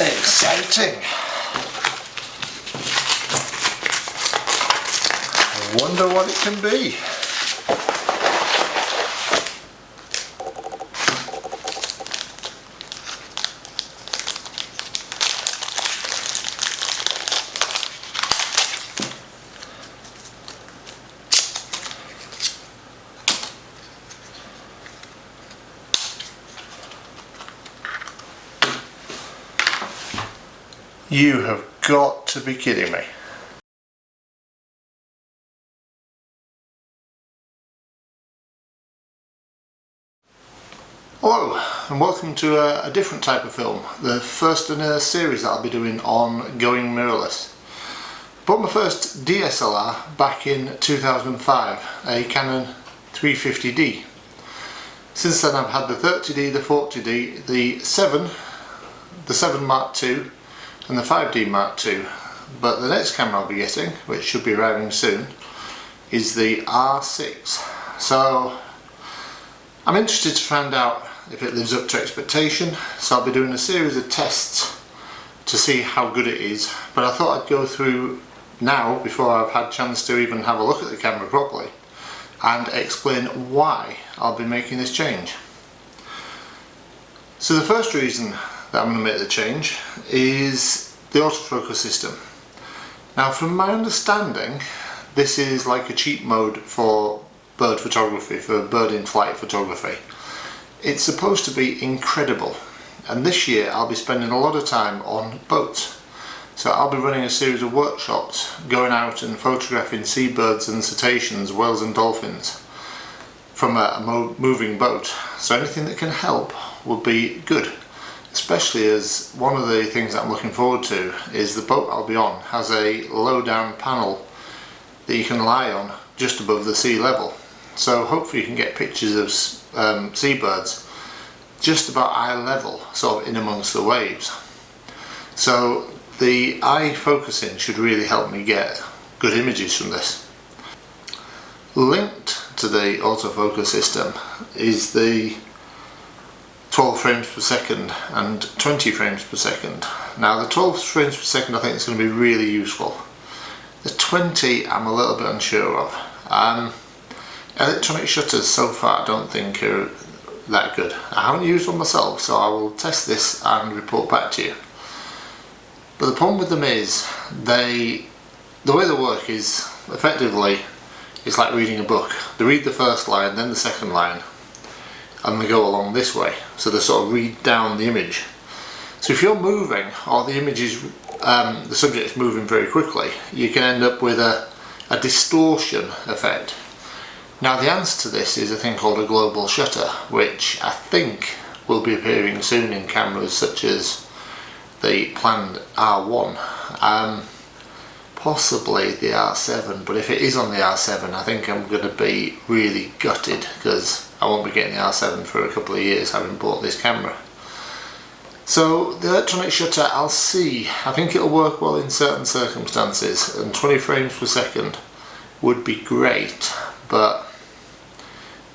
Exciting! I wonder what it can be. You have got to be kidding me. Hello and welcome to a different type of film, the first in a series that I'll be doing on going mirrorless. Bought my first DSLR back in 2005, a Canon 350D. Since then I've had the 30D, the 40D, the 7 Mark II and the 5D Mark II, but the next camera I'll be getting, which should be arriving soon, is the R6. So I'm interested to find out if it lives up to expectation, so I'll be doing a series of tests to see how good it is, but I thought I'd go through now, before I've had a chance to even have a look at the camera properly, and explain why I'll be making this change. So the first reason that I'm going to make the change is the autofocus system. Now, from my understanding, this is like a cheat mode for bird photography, for bird in flight photography. It's supposed to be incredible, and this year I'll be spending a lot of time on boats. So I'll be running a series of workshops, going out and photographing seabirds and cetaceans, whales and dolphins from a moving boat. So anything that can help will be good. Especially as one of the things that I'm looking forward to is the boat I'll be on has a low down panel that you can lie on just above the sea level. So hopefully you can get pictures of seabirds just about eye level, sort of in amongst the waves. So the eye focusing should really help me get good images from this. Linked to the autofocus system is the 12 frames per second and 20 frames per second. Now the 12 frames per second I think is going to be really useful. The 20 I'm a little bit unsure of. Electronic shutters so far I don't think are that good. I haven't used one myself, so I will test this and report back to you. But the problem with them is the way they work is effectively it's like reading a book. They read the first line, then the second line, and they go along this way, so they sort of read down the image. So if you're moving, or the image is the subject is moving very quickly, you can end up with a distortion effect. Now the answer to this is a thing called a global shutter, which I think will be appearing soon in cameras such as the planned R1, possibly the R7, but if it is on the R7 I think I'm going to be really gutted, because I won't be getting the R7 for a couple of years having bought this camera. So the electronic shutter, I'll see. I think it'll work well in certain circumstances, and 20 frames per second would be great, but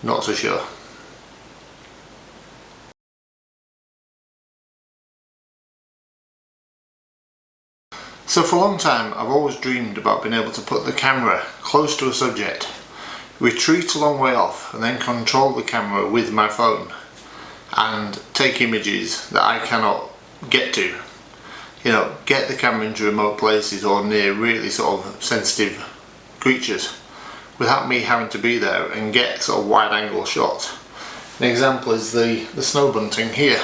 not so sure. So for a long time I've always dreamed about being able to put the camera close to a subject, retreat a long way off, and then control the camera with my phone and take images that I cannot get to. You know, get the camera into remote places or near really sort of sensitive creatures without me having to be there and get sort of wide angle shots. An example is the snow bunting here.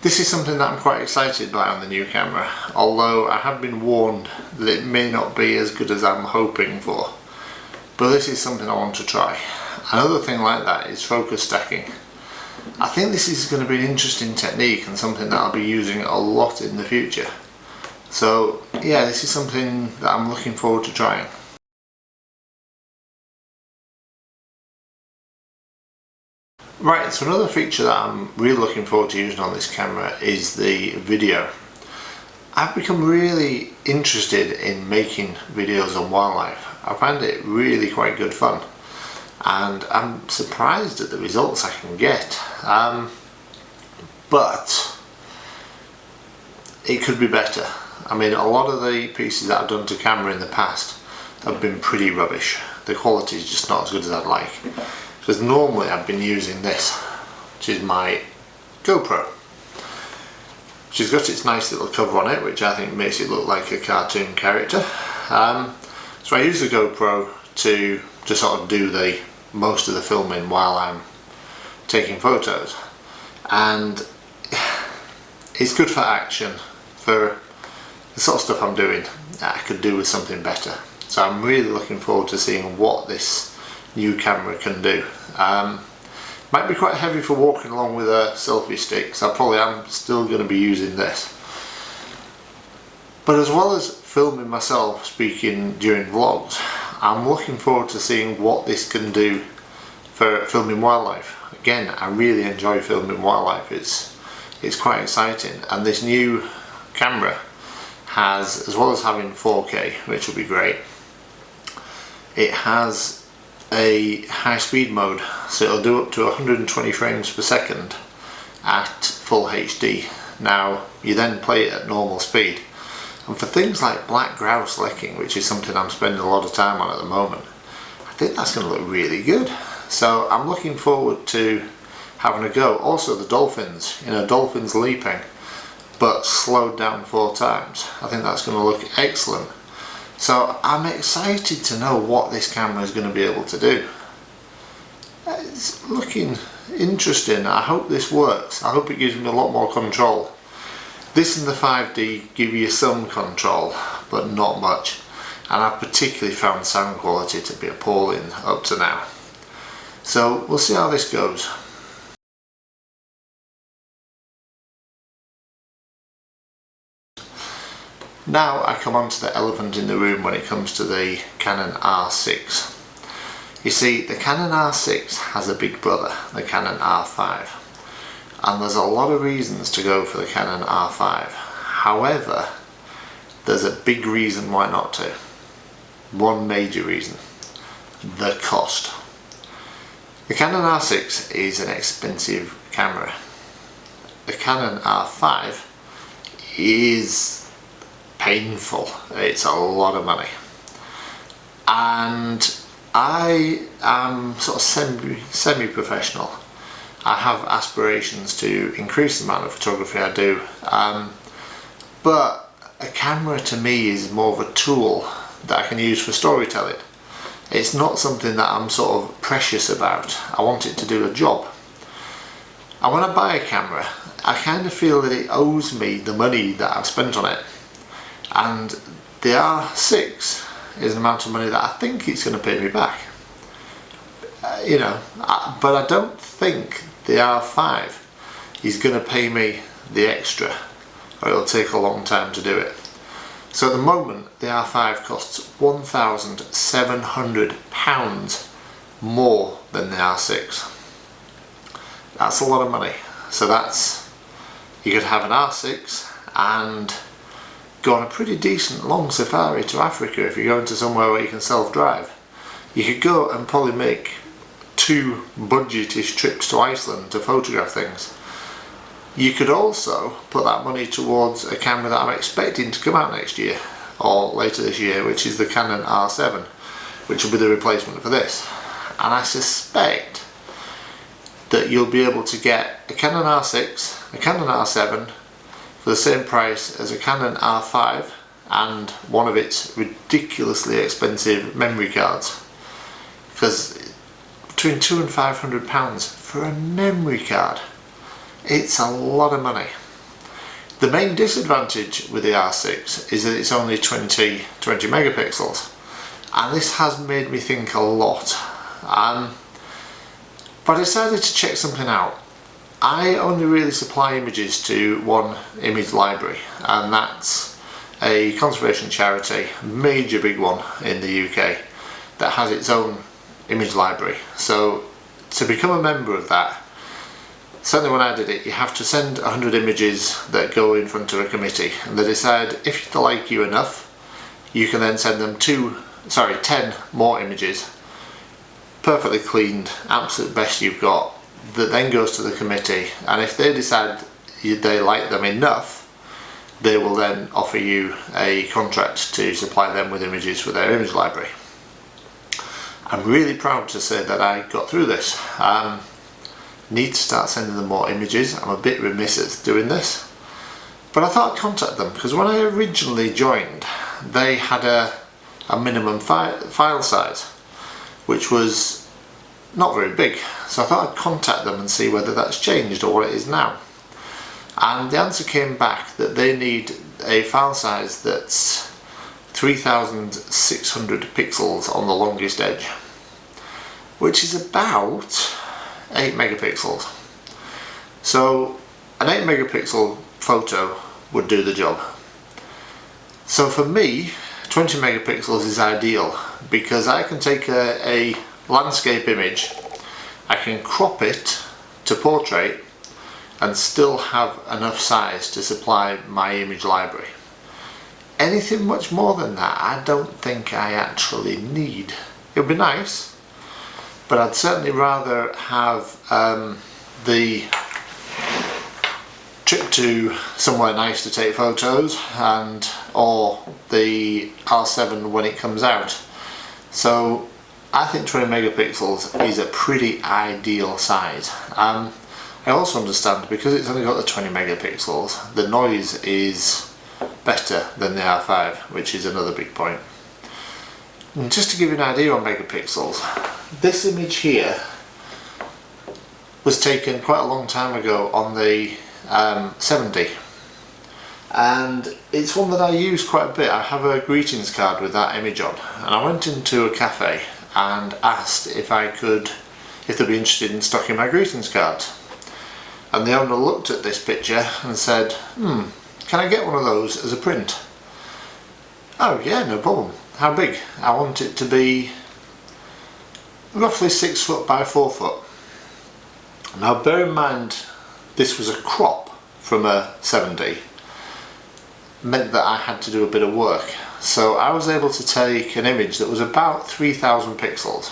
This is something that I'm quite excited by on the new camera, although I have been warned that it may not be as good as I'm hoping for. But this is something I want to try. Another thing like that is focus stacking. I think this is going to be an interesting technique and something that I'll be using a lot in the future. So yeah, this is something that I'm looking forward to trying. Right, so another feature that I'm really looking forward to using on this camera is the video. I've become really interested in making videos on wildlife. I find it really quite good fun, and I'm surprised at the results I can get. But it could be better. I mean, a lot of the pieces that I've done to camera in the past have been pretty rubbish. The quality is just not as good as I'd like. Because normally I've been using this, which is my GoPro. She's got its nice little cover on it, which I think makes it look like a cartoon character. So I use the GoPro to sort of do most of the filming while I'm taking photos, and it's good for action. For the sort of stuff I'm doing, I could do with something better. So I'm really looking forward to seeing what this new camera can do. Might be quite heavy for walking along with a selfie stick, so I probably am still going to be using this. But as well as filming myself speaking during vlogs, I'm looking forward to seeing what this can do for filming wildlife. Again, I really enjoy filming wildlife. It's quite exciting, and this new camera has, as well as having 4K, which will be great, it has a high speed mode, so it'll do up to 120 frames per second at full HD. Now you then play it at normal speed, and for things like black grouse lecking, which is something I'm spending a lot of time on at the moment, I think that's going to look really good. So I'm looking forward to having a go. Also the dolphins, dolphins leaping but slowed down 4 times. I think that's going to look excellent. So I'm excited to know what this camera is going to be able to do. It's looking interesting. I hope this works. I hope it gives me a lot more control. This and the 5D give you some control, but not much. And I've particularly found sound quality to be appalling up to now. So we'll see how this goes. Now I come on to the elephant in the room when it comes to the Canon R6. You see, the Canon R6 has a big brother, the Canon R5, and there's a lot of reasons to go for the Canon R5. However, there's a big reason why not to. One major reason: the cost. The Canon R6 is an expensive camera. The Canon R5 is painful. It's a lot of money, and I am sort of semi-professional. I have aspirations to increase the amount of photography I do, but a camera to me is more of a tool that I can use for storytelling. It's not something that I'm sort of precious about. I want it to do a job. And when I buy a camera, I kind of feel that it owes me the money that I've spent on it. And the R6 is an amount of money that I think it's going to pay me back. But I don't think the R5 is going to pay me the extra, or it'll take a long time to do it. So at the moment the R5 costs £1,700 more than the R6. That's a lot of money. So you could have an R6 and go on a pretty decent long safari to Africa if you're going to somewhere where you can self-drive. You could go and probably make 2 budgetish trips to Iceland to photograph things. You could also put that money towards a camera that I'm expecting to come out next year or later this year, which is the Canon R7, which will be the replacement for this. And I suspect that you'll be able to get a Canon R6, a Canon R7 for the same price as a Canon R5 and one of its ridiculously expensive memory cards. Because between £200 and £500 for a memory card, it's a lot of money. The main disadvantage with the R6 is that it's only 20 megapixels, and this has made me think a lot. But I decided to check something out. I only really supply images to one image library, and that's a conservation charity, major big one in the UK, that has its own image library. So to become a member of that, certainly when I did it, you have to send 100 images that go in front of a committee, and they decide if they like you enough, you can then send them 10 more images, perfectly cleaned, absolute best you've got, that then goes to the committee, and if they decide they like them enough, they will then offer you a contract to supply them with images for their image library. I'm really proud to say that I got through this. Need to start sending them more images. I'm a bit remiss at doing this, but I thought I'd contact them because when I originally joined, they had a minimum file size, which was not very big. So I thought I'd contact them and see whether that's changed or what it is now. And the answer came back that they need a file size that's 3600 pixels on the longest edge, which is about 8 megapixels. So an 8 megapixel photo would do the job. So for me, 20 megapixels is ideal because I can take a landscape image, I can crop it to portrait and still have enough size to supply my image library. Anything much more than that I don't think I actually need. It would be nice, but I'd certainly rather have the trip to somewhere nice to take photos or the R7 when it comes out. So I think 20 megapixels is a pretty ideal size. I also understand because it's only got the 20 megapixels, the noise is better than the R5, which is another big point. And just to give you an idea on megapixels, this image here was taken quite a long time ago on the 70, and it's one that I use quite a bit. I have a greetings card with that image on, and I went into a cafe and asked if they'd be interested in stocking my greetings cards. And the owner looked at this picture and said, can I get one of those as a print? Oh yeah, no problem. How big? I want it to be roughly 6 foot by 4 foot. Now bear in mind, this was a crop from a 70. Meant that I had to do a bit of work. So I was able to take an image that was about 3000 pixels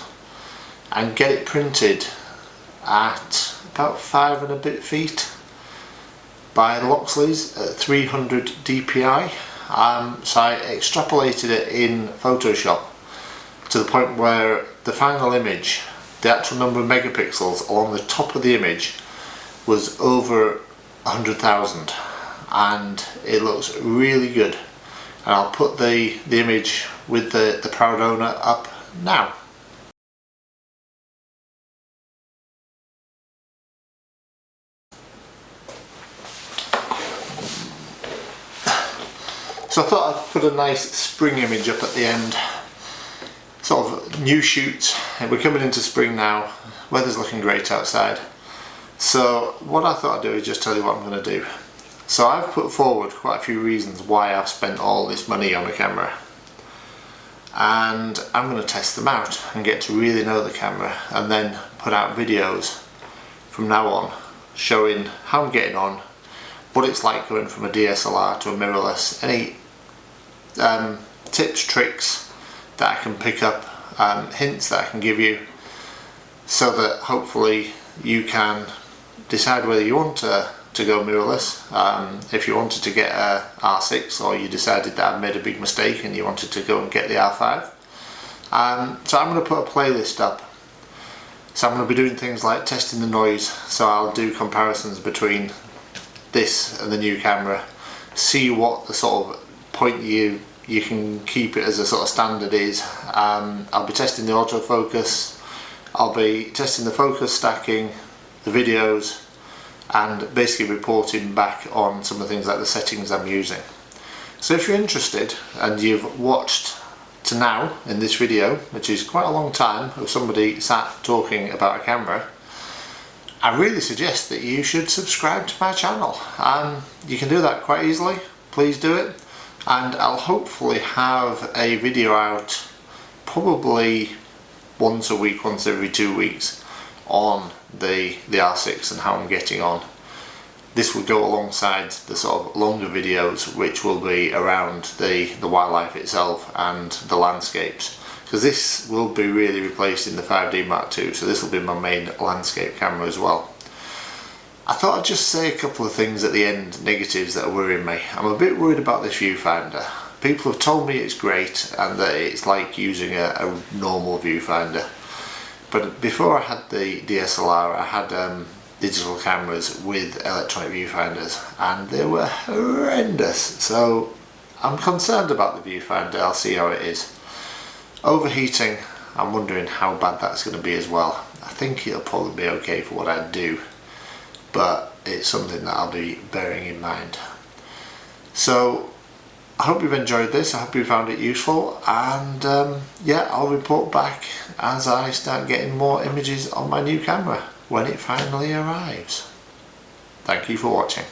and get it printed at about 5 and a bit feet by Loxley's at 300 dpi. So I extrapolated it in Photoshop to the point where the final image, the actual number of megapixels along the top of the image was over 100,000, and it looks really good. And I'll put the image with the proud owner up now. So I thought I'd put a nice spring image up at the end, sort of new shoots. We're coming into spring now, weather's looking great outside. So what I thought I'd do is just tell you what I'm going to do. So I've put forward quite a few reasons why I've spent all this money on a camera, and I'm going to test them out and get to really know the camera, and then put out videos from now on showing how I'm getting on, what it's like going from a DSLR to a mirrorless, any tips, tricks that I can pick up, hints that I can give you, so that hopefully you can decide whether you want to go mirrorless, if you wanted to get a R6 or you decided that I've made a big mistake and you wanted to go and get the R5. So I'm going to put a playlist up. So I'm going to be doing things like testing the noise, so I'll do comparisons between this and the new camera, see what the sort of point you can keep it as a sort of standard is. I'll be testing the autofocus, I'll be testing the focus stacking, the videos, and basically reporting back on some of the things like the settings I'm using. So if you're interested and you've watched to now in this video, which is quite a long time of somebody sat talking about a camera, I really suggest that you should subscribe to my channel. You can do that quite easily, please do it, and I'll hopefully have a video out probably once a week, once every 2 weeks on the R6 and how I'm getting on. This will go alongside the sort of longer videos, which will be around the wildlife itself and the landscapes, because this will be really replacing the 5D Mark II, so this will be my main landscape camera as well. I thought I'd just say a couple of things at the end, negatives that are worrying me. I'm a bit worried about this viewfinder. People have told me it's great and that it's like using a normal viewfinder. But before I had the DSLR, I had digital cameras with electronic viewfinders and they were horrendous. So I'm concerned about the viewfinder. I'll see how it is. Overheating, I'm wondering how bad that's going to be as well. I think it'll probably be okay for what I do, but it's something that I'll be bearing in mind. So I hope you've enjoyed this. I hope you found it useful, and yeah, I'll report back as I start getting more images on my new camera when it finally arrives. Thank you for watching.